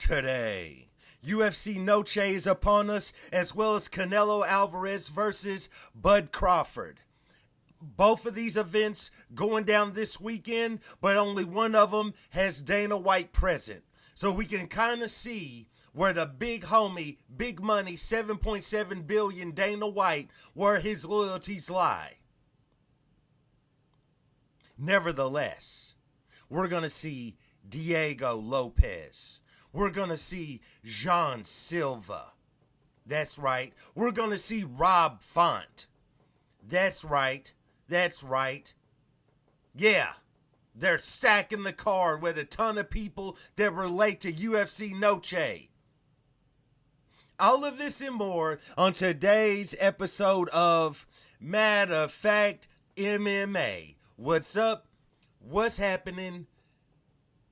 today. UFC Noche is upon us, as well as Canelo Alvarez versus Bud Crawford. Both of these events going down this weekend, but only one of them has Dana White present. So we can kind of see where the big homie, big money, 7.7 billion Dana White, where his loyalties lie. Nevertheless, we're going to see Diego Lopez. We're going to see Jean Silva. That's right. We're going to see Rob Font. That's right. That's right. Yeah. They're stacking the card with a ton of people that relate to UFC Noche. All of this and more on today's episode of Matter of Fact MMA. What's up? What's happening?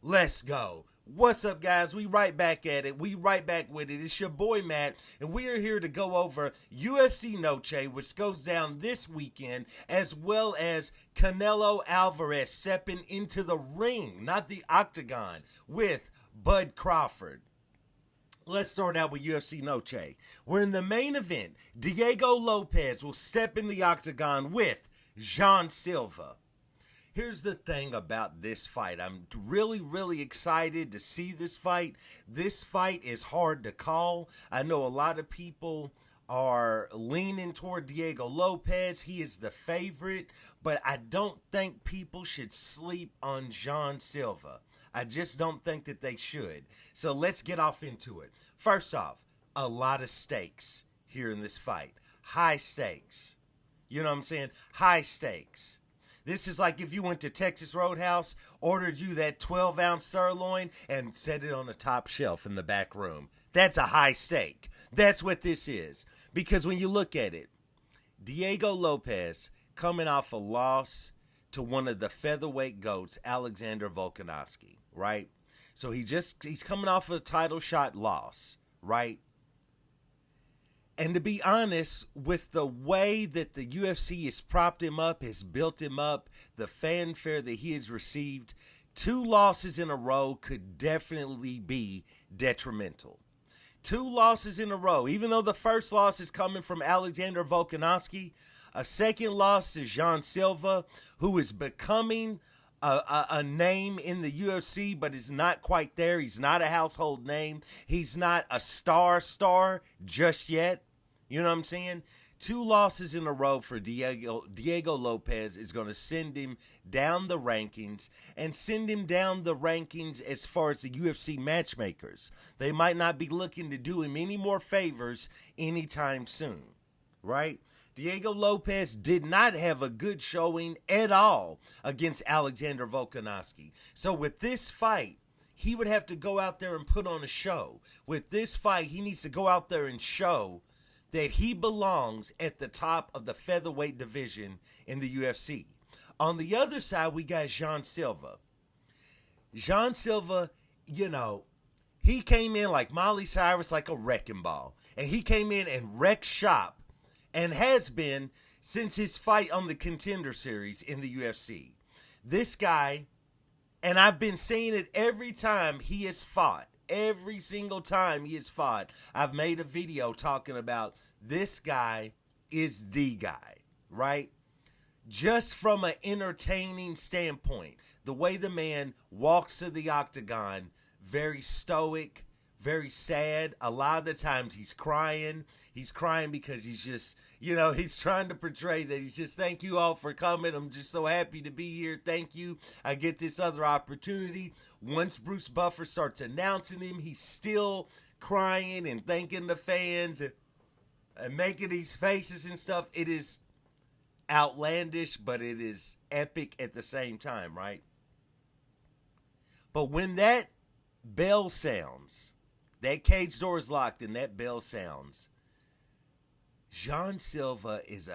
Let's go. What's up, guys? We right back at it. We right back with it. It's your boy, Matt, and we are here to go over UFC Noche, which goes down this weekend, as well as Canelo Alvarez stepping into the ring, not the octagon, with Bud Crawford. Let's start out with UFC Noche. We're in the main event. Diego Lopez will step in the octagon with Jean Silva. Here's the thing about this fight. I'm really excited to see this fight. This fight is hard to call. I know a lot of people are leaning toward Diego Lopez. He is the favorite, but I don't think people should sleep on Jean Silva. I just don't think that they should. So let's get off into it. First off, a lot of stakes here in this fight. High stakes. You know what I'm saying? High stakes. This is like if you went to Texas Roadhouse, ordered you that 12-ounce sirloin, and set it on the top shelf in the back room. That's a high stake. That's what this is. Because when you look at it, Diego Lopez coming off a loss to one of the featherweight goats, Alexander Volkanovski, right? So he's coming off a title shot loss, right? And to be honest, with the way that the UFC has propped him up, has built him up, the fanfare that he has received, 2 losses in a row could definitely be detrimental. 2 losses in a row, even though the first loss is coming from Alexander Volkanovski, a second loss to Jean Silva, who is becoming a name in the UFC, but is not quite there. He's not a household name. He's not a star just yet. You know what I'm saying? 2 losses in a row for Diego Lopez is going to send him down the rankings, and send him down the rankings as far as the UFC matchmakers. They might not be looking to do him any more favors anytime soon, right? Diego Lopez did not have a good showing at all against Alexander Volkanovski. So with this fight, he would have to go out there and put on a show. With this fight, he needs to go out there and show that he belongs at the top of the featherweight division in the UFC. On the other side, we got Jean Silva. Jean Silva, he came in like Miley Cyrus, like a wrecking ball. And he came in and wrecked shop, and has been since his fight on the Contender Series in the UFC. This guy, and I've been saying it every time he has fought. Every single time he has fought, I've made a video talking about this guy is the guy, right? Just from an entertaining standpoint, the way the man walks to the octagon, very stoic, very sad. A lot of the times he's crying. He's crying because he's just, he's trying to portray that he's just, thank you all for coming. I'm just so happy to be here. Thank you. I get this other opportunity. Once Bruce Buffer starts announcing him, he's still crying and thanking the fans and making these faces and stuff. It is outlandish, but it is epic at the same time, right? But when that bell sounds, that cage door is locked and that bell sounds, Jean Silva is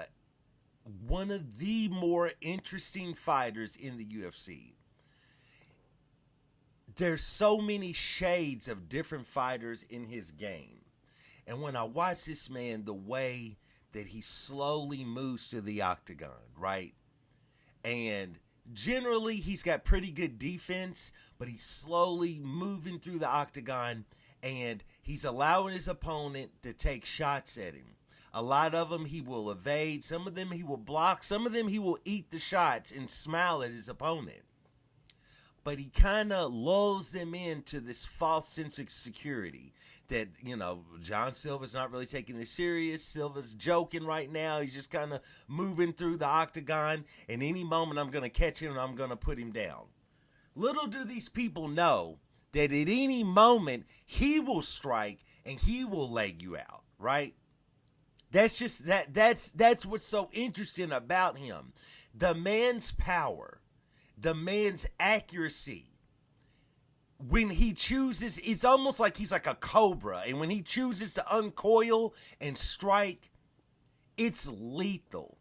one of the more interesting fighters in the UFC. There's so many shades of different fighters in his game. And when I watch this man, the way that he slowly moves to the octagon, right? And generally, he's got pretty good defense, but he's slowly moving through the octagon and he's allowing his opponent to take shots at him. A lot of them he will evade, some of them he will block, some of them he will eat the shots and smile at his opponent. But he kind of lulls them into this false sense of security that, John Silva's not really taking it serious. Silva's joking right now. He's just kind of moving through the octagon. And any moment I'm going to catch him and I'm going to put him down. Little do these people know that at any moment he will strike and he will lay you out, right? That's just that's what's so interesting about him. The man's power, the man's accuracy. When he chooses, it's almost like he's like a cobra. And when he chooses to uncoil and strike, it's lethal.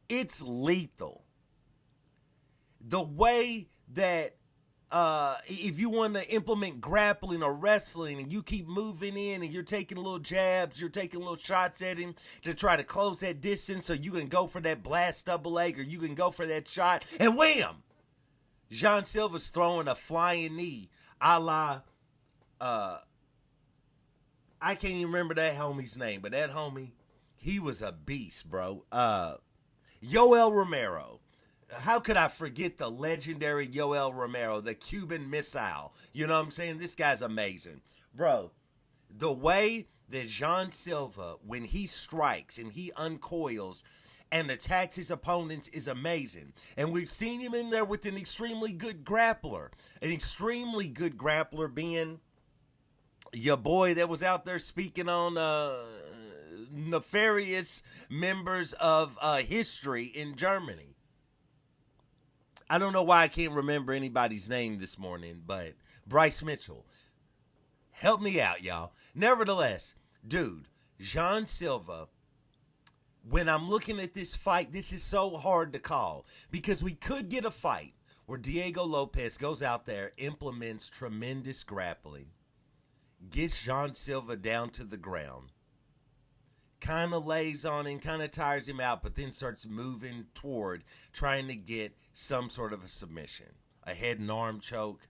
It's lethal. The way that if you want to implement grappling or wrestling and you keep moving in and you're taking little jabs, you're taking little shots at him to try to close that distance so you can go for that blast double leg or you can go for that shot and wham! Jean Silva's throwing a flying knee a la, I can't even remember that homie's name, but that homie, he was a beast, bro. Yoel Romero. How could I forget the legendary Yoel Romero, the Cuban missile? You know what I'm saying? This guy's amazing. Bro, the way that Jean Silva, when he strikes and he uncoils and attacks his opponents is amazing. And we've seen him in there with an extremely good grappler. An extremely good grappler being your boy that was out there speaking on nefarious members of history in Germany. I don't know why I can't remember anybody's name this morning, but Bryce Mitchell. Help me out, y'all. Nevertheless, dude, Jean Silva, when I'm looking at this fight, this is so hard to call because we could get a fight where Diego Lopez goes out there, implements tremendous grappling, gets Jean Silva down to the ground, kind of lays on him, kind of tires him out, but then starts moving toward trying to get some sort of a submission, a head and arm choke.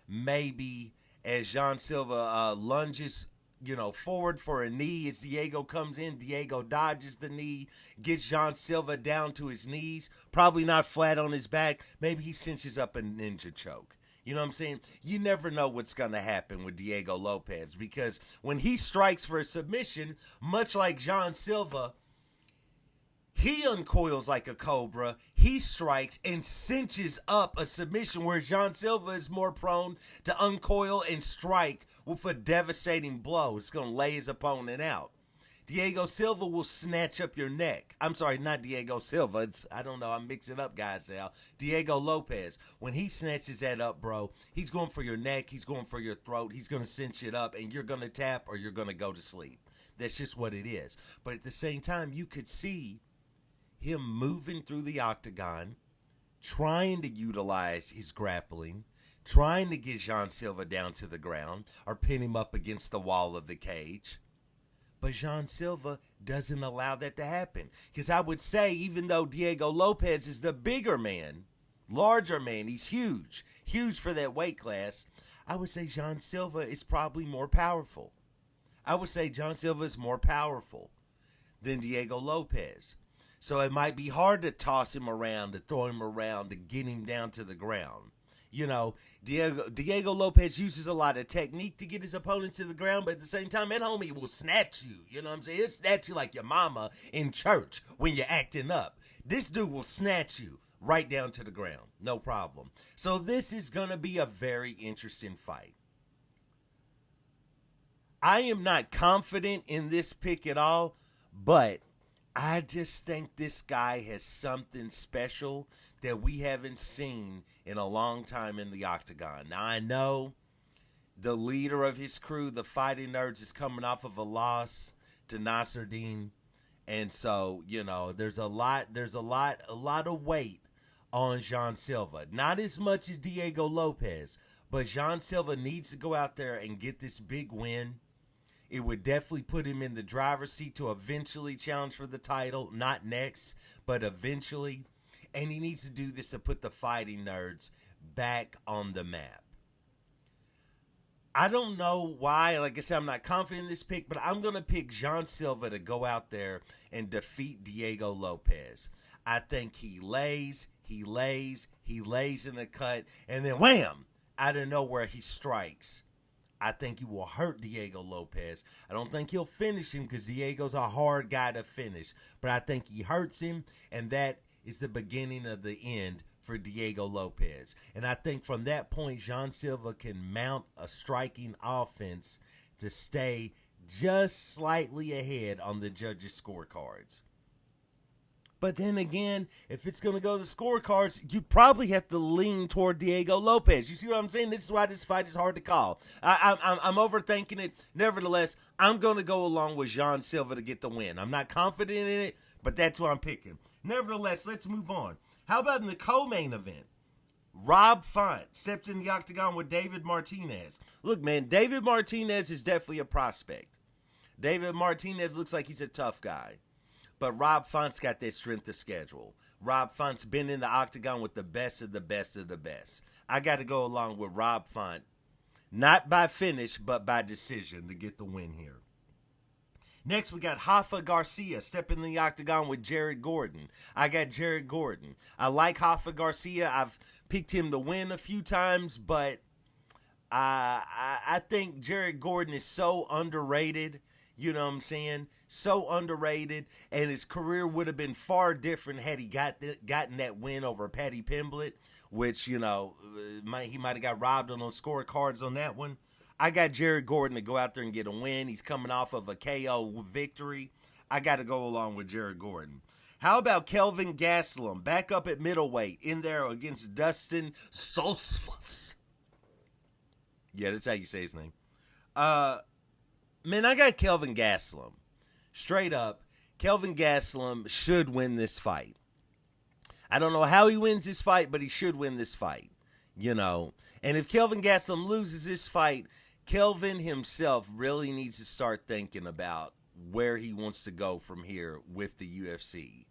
Maybe as Jean Silva lunges, forward for a knee, as Diego comes in, Diego dodges the knee, gets Jean Silva down to his knees, probably not flat on his back. Maybe he cinches up a ninja choke. You know what I'm saying? You never know what's going to happen with Diego Lopez because when he strikes for a submission, much like Jean Silva, he uncoils like a cobra, he strikes and cinches up a submission where Jean Silva is more prone to uncoil and strike with a devastating blow. It's going to lay his opponent out. Diego Silva will snatch up your neck. I'm sorry, not Diego Silva. I don't know. I'm mixing up guys now. Diego Lopez. When he snatches that up, bro, he's going for your neck. He's going for your throat. He's going to cinch it up, and you're going to tap or you're going to go to sleep. That's just what it is. But at the same time, you could see him moving through the octagon, trying to utilize his grappling, trying to get Jean Silva down to the ground or pin him up against the wall of the cage. But Jean Silva doesn't allow that to happen. Because I would say, even though Diego Lopez is the bigger man, larger man, he's huge for that weight class, I would say Jean Silva is probably more powerful. I would say Jean Silva is more powerful than Diego Lopez. So it might be hard to toss him around, to throw him around, to get him down to the ground. Diego Lopez uses a lot of technique to get his opponents to the ground, but at the same time, that homie will snatch you. You know what I'm saying? He'll snatch you like your mama in church when you're acting up. This dude will snatch you right down to the ground. No problem. So this is going to be a very interesting fight. I am not confident in this pick at all, but I just think this guy has something special that we haven't seen in a long time in the octagon. Now, I know the leader of his crew, the Fighting Nerds, is coming off of a loss to Nasruddin. And so, there's a lot of weight on Jean Silva. Not as much as Diego Lopez, but Jean Silva needs to go out there and get this big win. It would definitely put him in the driver's seat to eventually challenge for the title. Not next, but eventually. And he needs to do this to put the Fighting Nerds back on the map. I don't know why. Like I said, I'm not confident in this pick, but I'm going to pick Jean Silva to go out there and defeat Diego Lopez. I think he lays in the cut, and then wham, out of nowhere he strikes. I think he will hurt Diego Lopez. I don't think he'll finish him because Diego's a hard guy to finish, but I think he hurts him, and that is the beginning of the end for Diego Lopez. And I think from that point, Jean Silva can mount a striking offense to stay just slightly ahead on the judges' scorecards. But then again, if it's going to go to the scorecards, you probably have to lean toward Diego Lopez. You see what I'm saying? This is why this fight is hard to call. I'm overthinking it. Nevertheless, I'm going to go along with Jean Silva to get the win. I'm not confident in it, but that's who I'm picking. Nevertheless, let's move on. How about in the co-main event? Rob Font stepped in the octagon with David Martinez. Look, man, David Martinez is definitely a prospect. David Martinez looks like he's a tough guy. But Rob Font's got that strength of schedule. Rob Font's been in the octagon with the best of the best of the best. I got to go along with Rob Font. Not by finish, but by decision to get the win here. Next, we got Rafa Garcia stepping in the octagon with Jared Gordon. I got Jared Gordon. I like Rafa Garcia. I've picked him to win a few times, but I think Jared Gordon is so underrated. You know what I'm saying? So underrated, and his career would have been far different had he gotten that win over Paddy Pimblett, which, you know, he might have got robbed on those scorecards on that one. I got Jared Gordon to go out there and get a win. He's coming off of a KO victory. I got to go along with Jared Gordon. How about Kelvin Gastelum back up at middleweight in there against Dustin Stoltzfus? Yeah, that's how you say his name. Man, I got Kelvin Gastelum. Straight up, Kelvin Gastelum should win this fight. I don't know how he wins this fight, but he should win this fight. You know, and if Kelvin Gastelum loses this fight, Kelvin himself really needs to start thinking about where he wants to go from here with the UFC.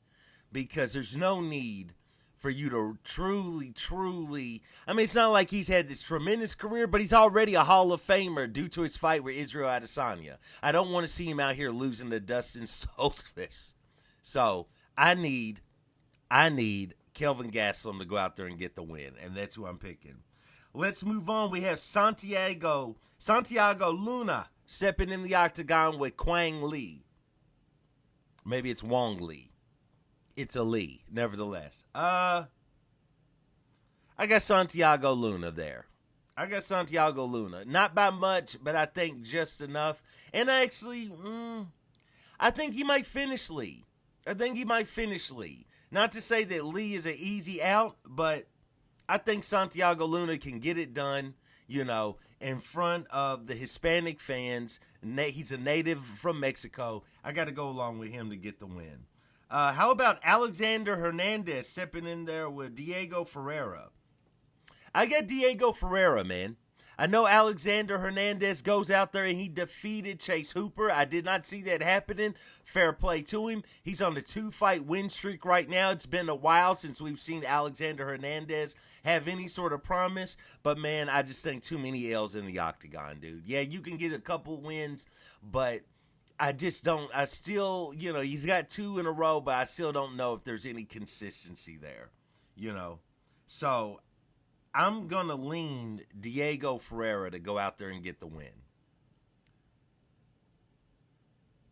Because there's no need for you to truly, I mean, it's not like he's had this tremendous career, but he's already a Hall of Famer due to his fight with Israel Adesanya. I don't want to see him out here losing to Dustin Stoltzfus. So I need Kelvin Gastelum to go out there and get the win, and that's who I'm picking. Let's move on. We have Santiago Luna stepping in the octagon with Quang Lee. Maybe it's Wong Lee. It's a Lee, nevertheless. I got Santiago Luna there. I got Santiago Luna. Not by much, but I think just enough. And actually, I think he might finish Lee. Not to say that Lee is an easy out, but I think Santiago Luna can get it done, you know, in front of the Hispanic fans. He's a native from Mexico. I got to go along with him to get the win. How about Alexander Hernandez stepping in there with Diego Ferreira? I got Diego Ferreira, man. I know Alexander Hernandez goes out there and he defeated Chase Hooper. I did not see that happening. Fair play to him. He's on a 2-fight win streak right now. It's been a while since we've seen Alexander Hernandez have any sort of promise. But, man, I just think too many L's in the octagon, dude. Yeah, you can get a couple wins, but I just don't. I still, you know, he's got 2 in a row, but I still don't know if there's any consistency there, you know. So I'm going to lean Diego Ferreira to go out there and get the win.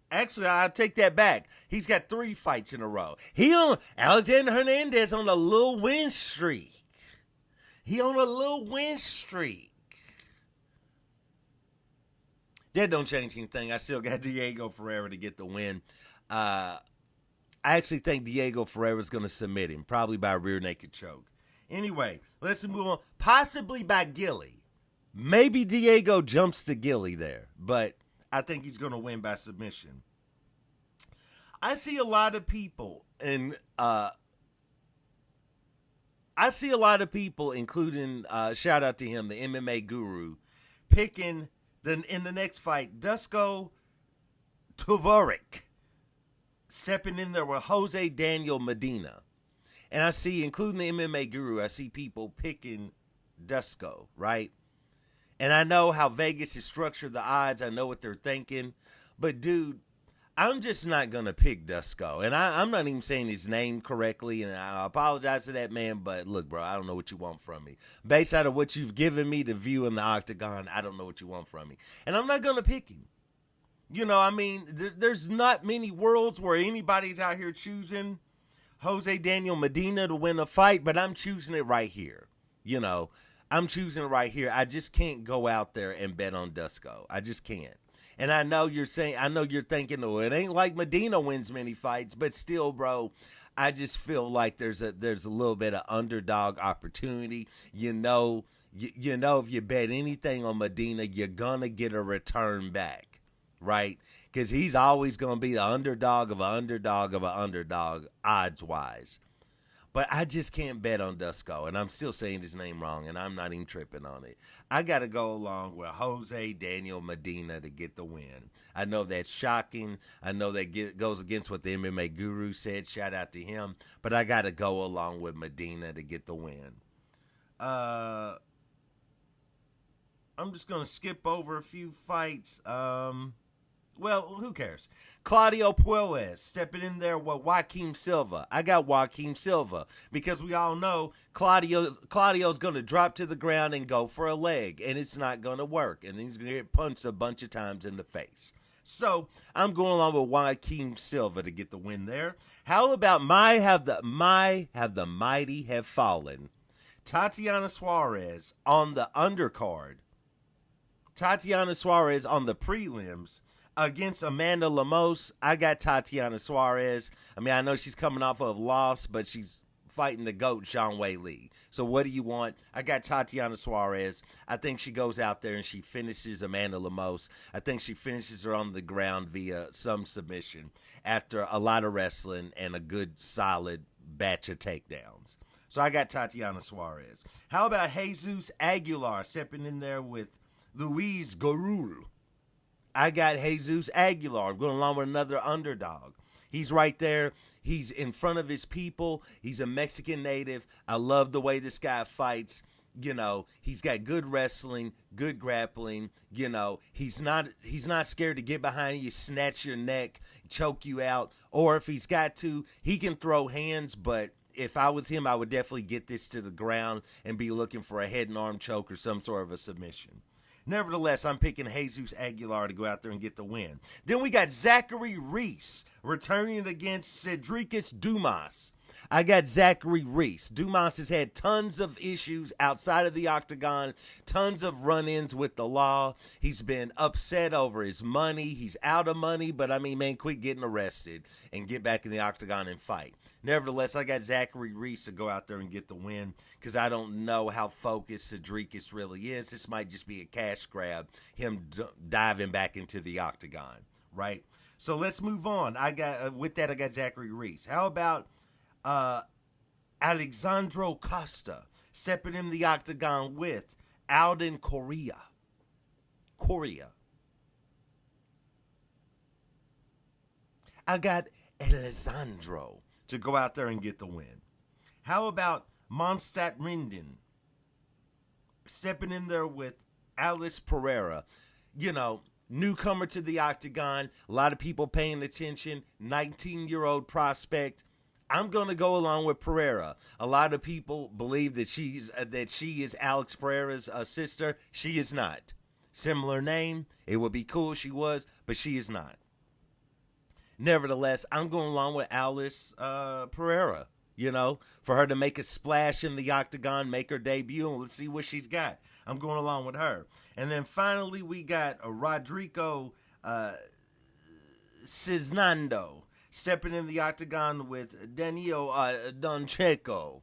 Actually, I'll take that back. He's got 3 fights in a row. Alexander Hernandez on a little win streak. That don't change anything. I still got Diego Ferreira to get the win. I actually think Diego Ferreira is going to submit him, probably by a rear naked choke. Anyway, let's move on. Possibly by Gilly. Maybe Diego jumps to Gilly there, but I think he's going to win by submission. I see a lot of people, including, shout out to him, the MMA guru, picking in the next fight, Dusko Tavorik, stepping in there with Jose Daniel Medina. And I see, including the MMA guru, I see people picking Dusko, right? And I know how Vegas has structured the odds. I know what they're thinking. But, dude, I'm just not going to pick Dusko. And I'm not even saying his name correctly. And I apologize to that man. But, look, bro, I don't know what you want from me. Based out of what you've given me to view in the octagon, I don't know what you want from me. And I'm not going to pick him. You know, I mean, there's not many worlds where anybody's out here choosing Jose Daniel Medina to win a fight. But I'm choosing it right here. You know, I'm choosing it right here. I just can't go out there and bet on Dusko. I just can't. And I know you're thinking, oh, it ain't like Medina wins many fights, but still, bro, I just feel like there's a little bit of underdog opportunity. You know, if you bet anything on Medina, you're gonna get a return back, right? Because he's always gonna be the underdog of an underdog odds wise. But I just can't bet on Dusko, and I'm still saying his name wrong, and I'm not even tripping on it. I got to go along with Jose Daniel Medina to get the win. I know that's shocking. I know that goes against what the MMA guru said. Shout out to him. But I got to go along with Medina to get the win. I'm just going to skip over a few fights. Well, who cares? Claudio Puelles stepping in there with Joaquim Silva. I got Joaquim Silva because we all know Claudio's going to drop to the ground and go for a leg, and it's not going to work. And he's going to get punched a bunch of times in the face. So I'm going along with Joaquim Silva to get the win there. How about have the mighty have fallen? Tatiana Suarez on the undercard. Tatiana Suarez on the prelims. Against Amanda Lemos, I got Tatiana Suarez. I mean, I know she's coming off of a loss, but she's fighting the GOAT, Zhang Weili. So what do you want? I got Tatiana Suarez. I think she goes out there and she finishes Amanda Lemos. I think she finishes her on the ground via some submission after a lot of wrestling and a good, solid batch of takedowns. So I got Tatiana Suarez. How about Jesus Aguilar stepping in there with Luis Garul? I got Jesus Aguilar going along with another underdog. He's right there. He's in front of his people. He's a Mexican native. I love the way this guy fights. You know, he's got good wrestling, good grappling. You know, he's not scared to get behind you, snatch your neck, choke you out. Or if he's got to, he can throw hands. But if I was him, I would definitely get this to the ground and be looking for a head and arm choke or some sort of a submission. Nevertheless, I'm picking Jesus Aguilar to go out there and get the win. Then we got Zachary Reese returning against Cedricus Dumas. I got Zachary Reese. Dumas has had tons of issues outside of the octagon, tons of run-ins with the law. He's been upset over his money. He's out of money, but I mean, man, quit getting arrested and get back in the octagon and fight. Nevertheless, I got Zachary Reese to go out there and get the win because I don't know how focused Cedricus really is. This might just be a cash grab, him diving back into the octagon, right? So let's move on. I got Zachary Reese. How about Alexandro Costa stepping in the octagon with Alden Correa? I got Alessandro to go out there and get the win. How about Mondstadt Minden stepping in there with Alice Pereira? You know, newcomer to the octagon, a lot of people paying attention, 19-year-old prospect. I'm going to go along with Pereira. A lot of people believe that she is Alex Pereira's sister. She is not. Similar name. It would be cool if she was, but she is not. Nevertheless, I'm going along with Alice Pereira, you know, for her to make a splash in the octagon, make her debut, and let's see what she's got. I'm going along with her. And then finally, we got Rodrigo Cisnando stepping in the octagon with Daniel Doncheco.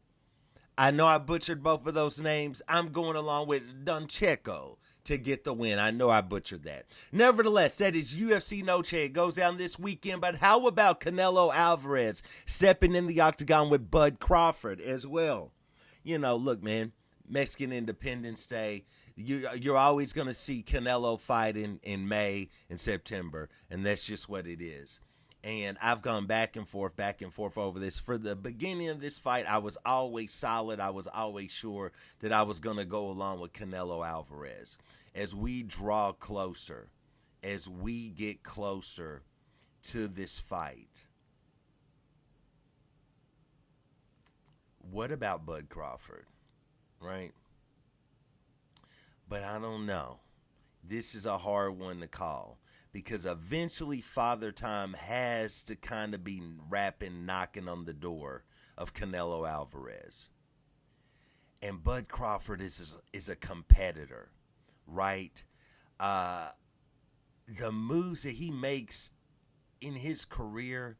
I know I butchered both of those names. I'm going along with Doncheco to get the win. I know I butchered that. Nevertheless, that is UFC Noche. It goes down this weekend. But how about Canelo Alvarez stepping in the octagon with Bud Crawford as well? You know, look, man, Mexican Independence Day. You're always going to see Canelo fight in May and September, and that's just what it is. And I've gone back and forth over this. For the beginning of this fight, I was always solid. I was always sure that I was going to go along with Canelo Alvarez. As we draw closer, as we get closer to this fight, what about Bud Crawford, right? But I don't know. This is a hard one to call because eventually Father Time has to kind of be knocking on the of Canelo Alvarez. And Bud Crawford is a competitor, right? The moves that he makes in his career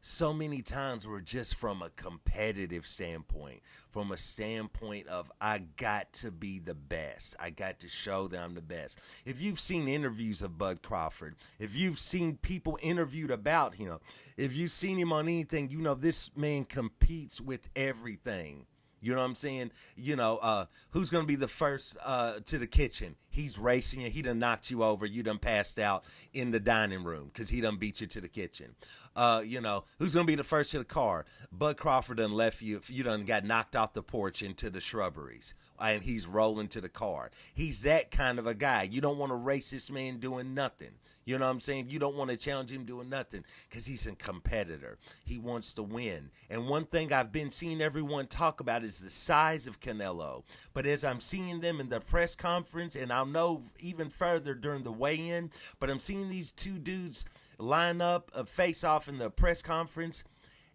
so many times were just from a competitive standpoint, from a standpoint of I got to be the best. I got to show that I'm the best. If you've seen interviews of Bud Crawford, if you've seen people interviewed about him, if you've seen him on anything, you know this man competes with everything. You know what I'm saying? You know, who's going to be the first to the kitchen? He's racing you. He done knocked you over. You done passed out in the dining room because he done beat you to the kitchen. You know, who's going to be the first to the car? Bud Crawford done left you. You done got knocked off the porch into the shrubberies. And he's rolling to the car. He's that kind of a guy. You don't want to race this man doing nothing. You know what I'm saying? You don't want to challenge him doing nothing because he's a competitor. He wants to win. And one thing I've been seeing everyone talk about is the size of Canelo. But as I'm seeing them in the press conference, and I'll know even further during the weigh-in, but I'm seeing these two dudes line up, face off in the press conference,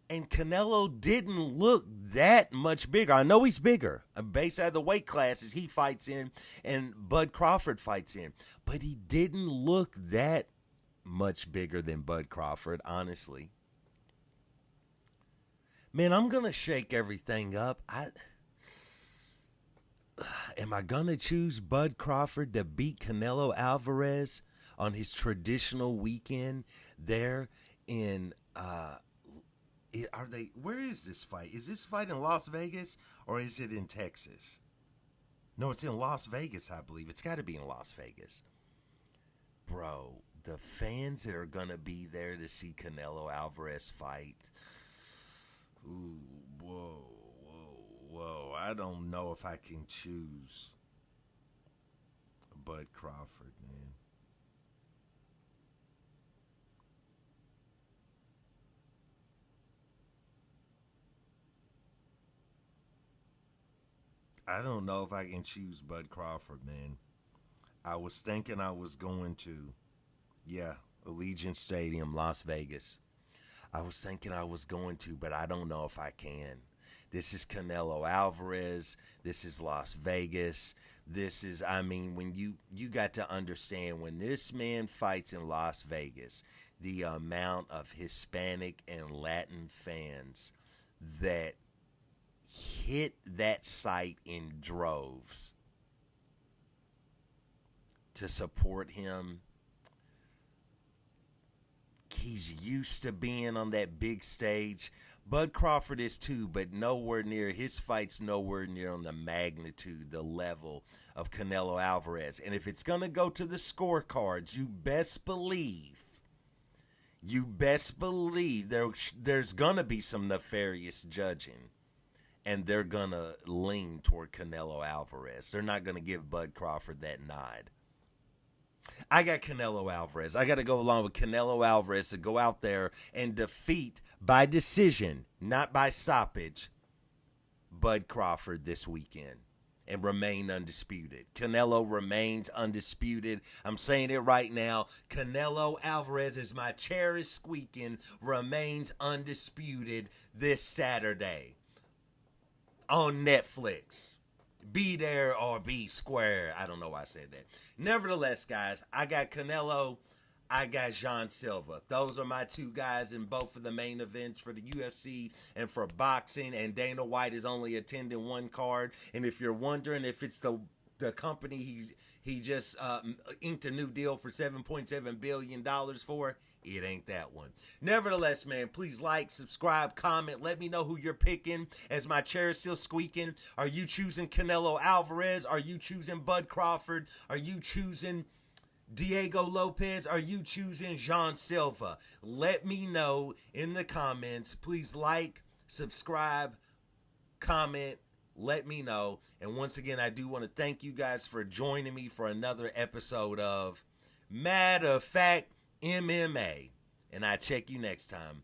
and Canelo didn't look that much bigger. I know he's bigger based on the weight classes he fights in and Bud Crawford fights in. But he didn't look that much bigger than Bud Crawford, honestly. Man, I'm going to shake everything up. Am I going to choose Bud Crawford to beat Canelo Alvarez on his traditional weekend there in where is this fight? Is this fight in Las Vegas or is it in Texas? No, it's in Las Vegas, I believe. It's got to be in Las Vegas. Bro, the fans that are going to be there to see Canelo Alvarez fight. Ooh, whoa. I don't know if I can choose Bud Crawford, man. I don't know if I can choose Bud Crawford, man. I was thinking I was going to, Allegiant Stadium, Las Vegas. I was thinking I was going to, but I don't know if I can. This is Canelo Alvarez. This is Las Vegas. This is, when you got to understand when this man fights in Las Vegas, the amount of Hispanic and Latin fans that hit that site in droves to support him. He's used to being on that big stage. Bud Crawford is too, but nowhere near. His fight's nowhere near on the magnitude, the level of Canelo Alvarez. And if it's going to go to the scorecards, you best believe there's going to be some nefarious judging. And they're going to lean toward Canelo Alvarez. They're not going to give Bud Crawford that nod. I got Canelo Alvarez. I got to go along with Canelo Alvarez to go out there and defeat by decision, not by stoppage, Bud Crawford this weekend and remain undisputed. Canelo remains undisputed. I'm saying it right now. Canelo Alvarez, is my chair is squeaking, remains undisputed this Saturday on Netflix. Be there or be square. I don't know why I said that. Nevertheless, guys, I got Canelo. I got Jean Silva. Those are my two guys in both of the main events for the UFC and for boxing. And Dana White is only attending one card. And if you're wondering if it's the company he just inked a new deal for $7.7 billion for, it ain't that one. Nevertheless, man, please like, subscribe, comment. Let me know who you're picking as my chair is still squeaking. Are you choosing Canelo Alvarez? Are you choosing Bud Crawford? Are you choosing Diego Lopez, are you choosing Jean Silva? Let me know in the comments. Please like, subscribe, comment, let me know. And once again, I do want to thank you guys for joining me for another episode of Matter of Fact MMA. And I check you next time.